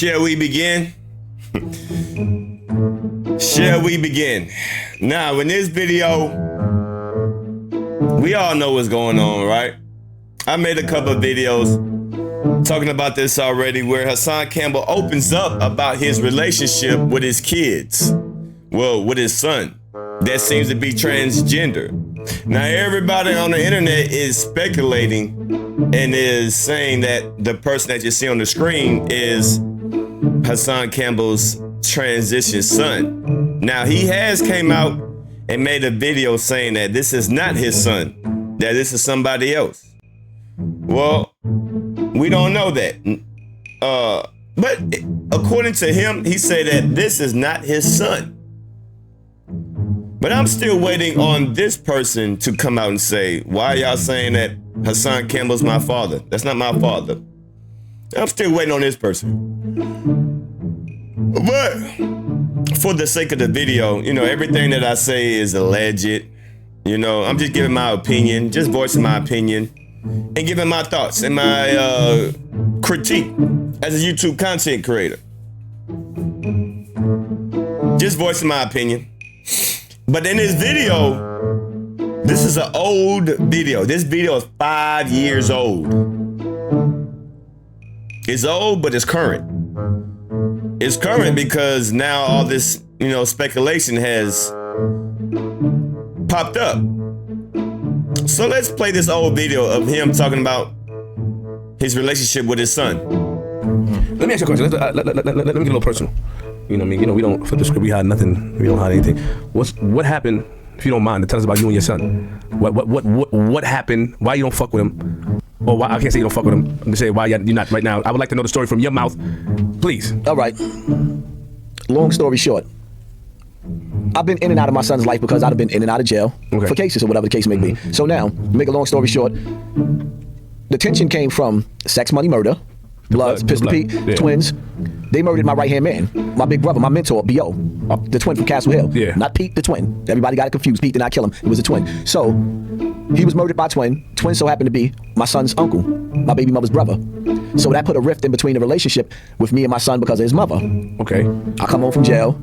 Shall we begin? Shall we begin? Now, in this video, we all know what's going on, right? I made a couple of videos talking about this already, where Hassan Campbell opens up about his relationship with his kids. Well, with his son, that seems to be transgender. Now, everybody on the internet is speculating and is saying that the person that you see on the screen is Hassan Campbell's transition son. Now, he has came out and made a video saying that this is not his son, that this is somebody else. Well, we don't know that. But according to him, he said that this is not his son. But I'm still waiting on this person to come out and say, why y'all saying that Hassan Campbell's my father? That's not my father. I'm still waiting on this person. But for the sake of the video, everything that I say is alleged. I'm just giving my opinion, just voicing my opinion and giving my thoughts and my critique as a YouTube content creator. Just voicing my opinion. But in this video, this is an old video. This video is 5 years old. It's old, but it's current. It's current because now all this, speculation has popped up. So let's play this old video of him talking about his relationship with his son. Let me ask you a question. Let me get a little personal. We don't, for the script, we had nothing, we don't hide anything. What happened, if you don't mind, to tell us about you and your son? What happened? Why you don't fuck with him? Or why, I can't say you don't fuck with him. I'm gonna say why you're not right now. I would like to know the story from your mouth, please. All right. Long story short, I've been in and out of my son's life because I've been in and out of jail for cases or whatever the case may be. So now, make a long story short, the tension came from sex, money, murder, Bloods, Pistol Pete, twins. They murdered my right-hand man, my big brother, my mentor, B.O., the twin from Castle Hill. Yeah. Not Pete, the twin. Everybody got it confused. Pete did not kill him. It was a twin. So he was murdered by twin. Twin so happened to be my son's uncle, my baby mother's brother. So that put a rift in between the relationship with me and my son because of his mother. Okay. I come home from jail.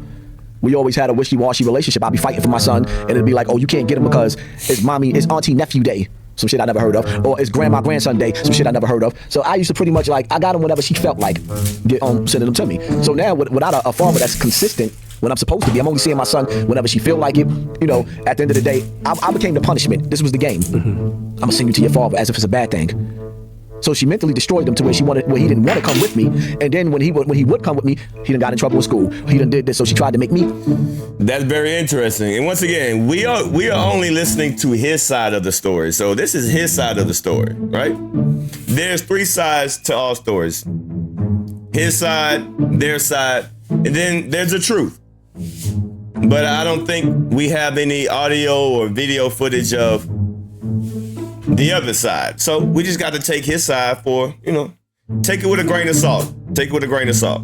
We always had a wishy-washy relationship. I'd be fighting for my son, and it'd be like, oh, you can't get him because it's auntie, nephew day. Some shit I never heard of. Or it's grandma, grandson day. Some shit I never heard of. So I used to pretty much I got him whenever she felt like sending them to me. So now without a father that's consistent when I'm supposed to be, I'm only seeing my son whenever she feel like it. At the end of the day, I became the punishment. This was the game. I'm gonna send you to your father as if it's a bad thing. So she mentally destroyed him to where he didn't want to come with me. And then when he would come with me, he done got in trouble in school. He done did this, so she tried to make me. That's very interesting. And once again, we are only listening to his side of the story. So this is his side of the story, right? There's 3 sides to all stories. His side, their side, and then there's the truth. But I don't think we have any audio or video footage of the other side. So we just got to take his side for, take it with a grain of salt. Take it with a grain of salt.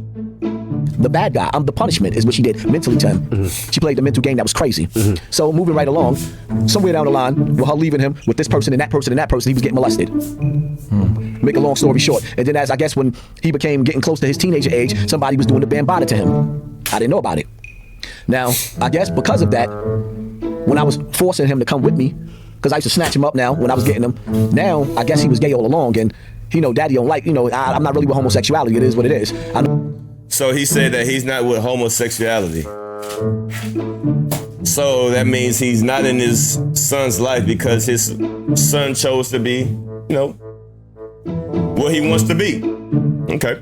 The bad guy, I'm the punishment, is what she did mentally to him. She played the mental game that was crazy. So moving right along, somewhere down the line, with her leaving him with this person and that person and that person, he was getting molested. Make a long story short. And then I guess when he became getting close to his teenager age, somebody was doing the bambada to him. I didn't know about it. Now, I guess because of that, when I was forcing him to come with me, because I used to snatch him up now when I was getting him. Now, I guess he was gay all along, and daddy don't like, I'm not really with homosexuality. It is what it is. So he said that he's not with homosexuality. So that means he's not in his son's life because his son chose to be, what he wants to be. Okay.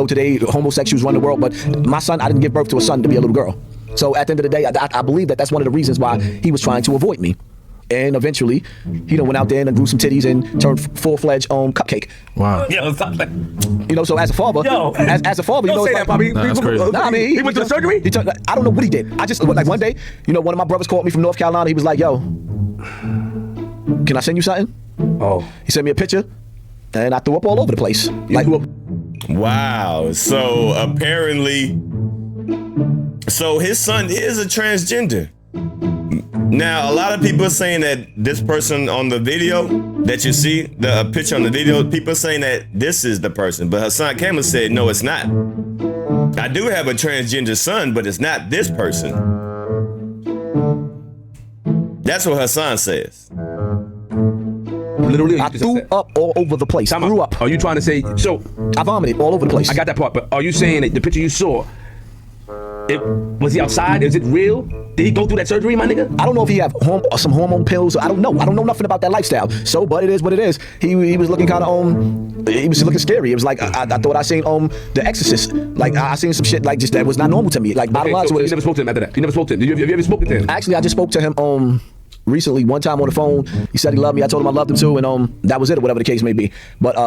Today, homosexuals run the world, but my son, I didn't give birth to a son to be a little girl. So at the end of the day, I believe that that's one of the reasons why he was trying to avoid me. And eventually, he went out there and grew some titties and turned full-fledged cupcake. Wow. So as a father, as a father, don't say that, Bobby. That's crazy. Nah, I mean, he went to the surgery? I don't know what he did. I just, one day, one of my brothers called me from North Carolina. He was like, yo, can I send you something? Oh. He sent me a picture, and I threw up all over the place. Wow. So apparently, his son is a transgender. Now, a lot of people are saying that this person on the video that you see, the picture on the video, people are saying that this is the person. But Hassan Campbell said, no, it's not. I do have a transgender son, but it's not this person. That's what Hassan says. Literally, I threw up all over the place. Threw up. Are you trying to say, so I vomited all over the place. I got that part, but are you saying that the picture you saw, was he outside? Is it real? Did he go through that surgery, my nigga? I don't know if he have some hormone pills. I don't know. I don't know nothing about that lifestyle. So, but it is what it is. He was looking kind of he was looking scary. It was like I thought I seen The Exorcist. Like I seen some shit like just that was not normal to me. Like bottom line, so you never spoke to him after that. You never spoke to him. Have you ever spoken to him? Actually, I just spoke to him recently, one time on the phone. He said he loved me. I told him I loved him too, and that was it, or whatever the case may be. But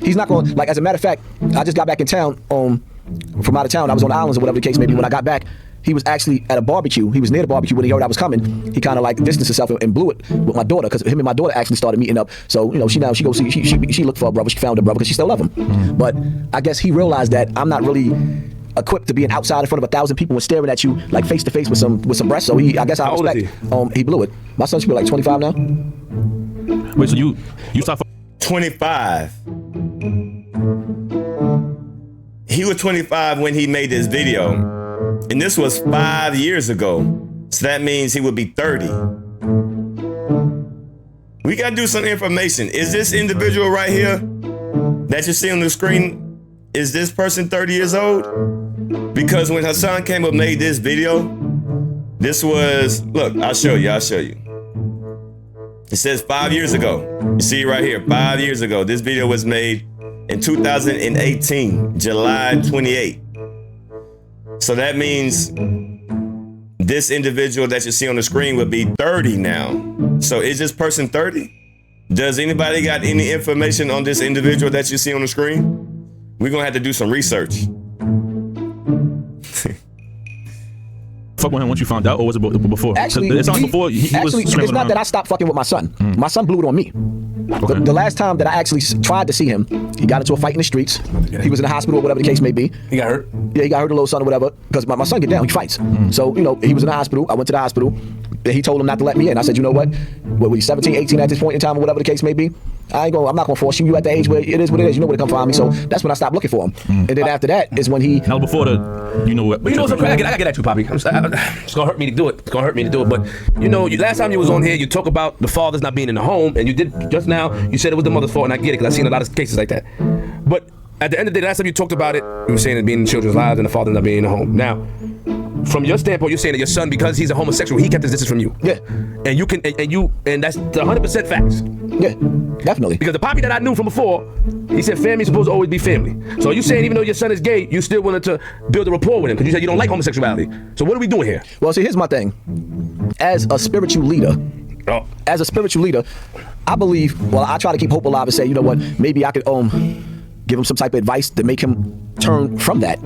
he's not going. Like as a matter of fact, I just got back in town from out of town. I was on the islands or whatever the case may be. When I got back, he was actually at a barbecue. He was near the barbecue when he heard I was coming. He kind of like distanced himself and blew it with my daughter, because him and my daughter actually started meeting up. So she goes see, she looked for a brother. She found a brother because she still love him. But I guess he realized that I'm not really equipped to be outside in front of 1,000 people and staring at you like face to face with some breasts. So I guess I respect. He blew it. My son should be like 25 now. Wait, so you stopped 25. He was 25 when he made this video, and this was 5 years ago. So that means he would be 30. We gotta do some information. Is this individual right here that you see on the screen, is this person 30 years old? Because when Hassan Campbell made this video, this was, look, I'll show you. It says 5 years ago. You see right here, 5 years ago. This video was made in 2018, July 28. So that means this individual that you see on the screen would be 30 now. So is this person 30? Does anybody got any information on this individual that you see on the screen? We're gonna have to do some research. fuck with him once you found out, or was it before? Actually, it sounds before he was it's scrambling not around. that I stopped fucking with my son. My son blew it on me. Okay. The last time that I actually tried to see him, he got into a fight in the streets. He was in the hospital or whatever the case may be. He got hurt? Yeah, he got hurt, a little son or whatever. Because my son get down, he fights. So, he was in the hospital. I went to the hospital. And he told him not to let me in. I said, you know what? What were you, 17, 18 at this point in time or whatever the case may be? I'm not gonna force you. You at the age where it is what it is. You know where to come find me. So that's when I stopped looking for him. And then after that is when he. That was before the, But you know what's so crazy? I gotta get at you, Poppy. It's gonna hurt me to do it. It's gonna hurt me to do it. But last time you was on here, you talk about the fathers not being in the home, and you did just now. You said it was the mother's fault, and I get it because I've seen a lot of cases like that. But at the end of the day, last time you talked about it, you were saying it being in children's lives and the father not being in the home. Now, from your standpoint, you're saying that your son, because he's a homosexual, he kept his distance from you. Yeah. And you can, and that's the 100% facts. Yeah, definitely. Because the Poppy that I knew from before, he said family's supposed to always be family. So you saying even though your son is gay, you still wanted to build a rapport with him because you said you don't like homosexuality. So what are we doing here? Well, see, here's my thing. As a spiritual leader, I believe, I try to keep hope alive and say, you know what, maybe I could give him some type of advice to make him turn from that.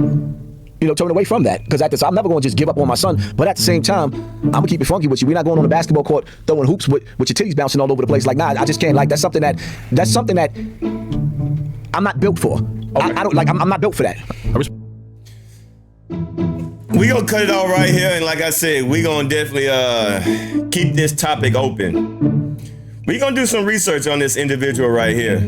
Turn away from that. Because I'm never going to just give up on my son. But at the same time, I'm going to keep it funky with you. We're not going on the basketball court throwing hoops with your titties bouncing all over the place. Like, nah, I just can't. Like, that's something that I'm not built for. Okay. I'm not built for that. We gonna cut it all right here, and like I said, we gonna definitely keep this topic open. We gonna do some research on this individual right here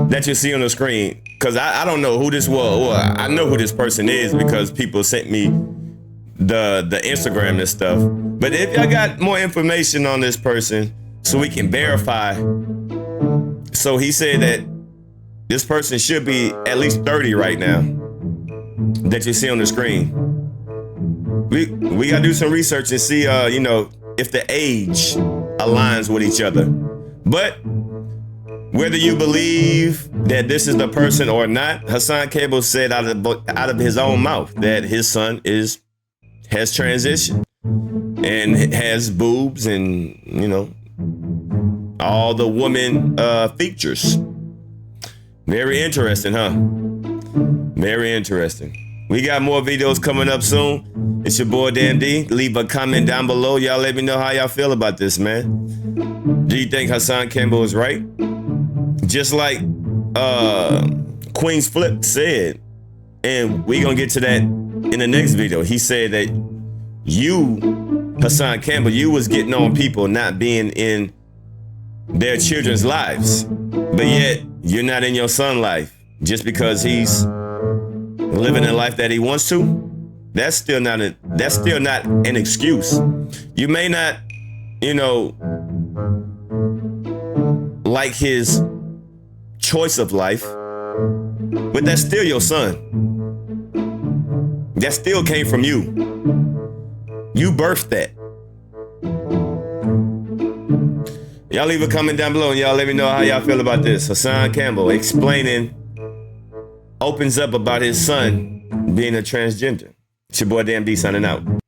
that you see on the screen, because I don't know who this was. Well, I know who this person is because people sent me the Instagram and stuff. But if y'all got more information on this person so we can verify. So he said that this person should be at least 30 right now that you see on the screen. We gotta do some research and see if the age aligns with each other. But whether you believe that this is the person or not, Hassan Campbell said out of his own mouth that his son has transitioned and has boobs and all the woman features. Very interesting, huh? Very interesting. We got more videos coming up soon. It's your boy Dan D. Leave a comment down below. Y'all let me know how y'all feel about this, man. Do you think Hassan Campbell is right? Just like Queen's Flip said, and we gonna get to that in the next video. He said that you, Hassan Campbell, you was getting on people not being in their children's lives, but yet you're not in your son's life just because he's living a life that he wants to. That's still not an excuse. You may not, like his choice of life, but that's still your son. That still came from you. You birthed that. Y'all leave a comment down below and y'all let me know how y'all feel about this. Hassan Campbell opens up about his son being a transgender. It's your boy Dan D signing out.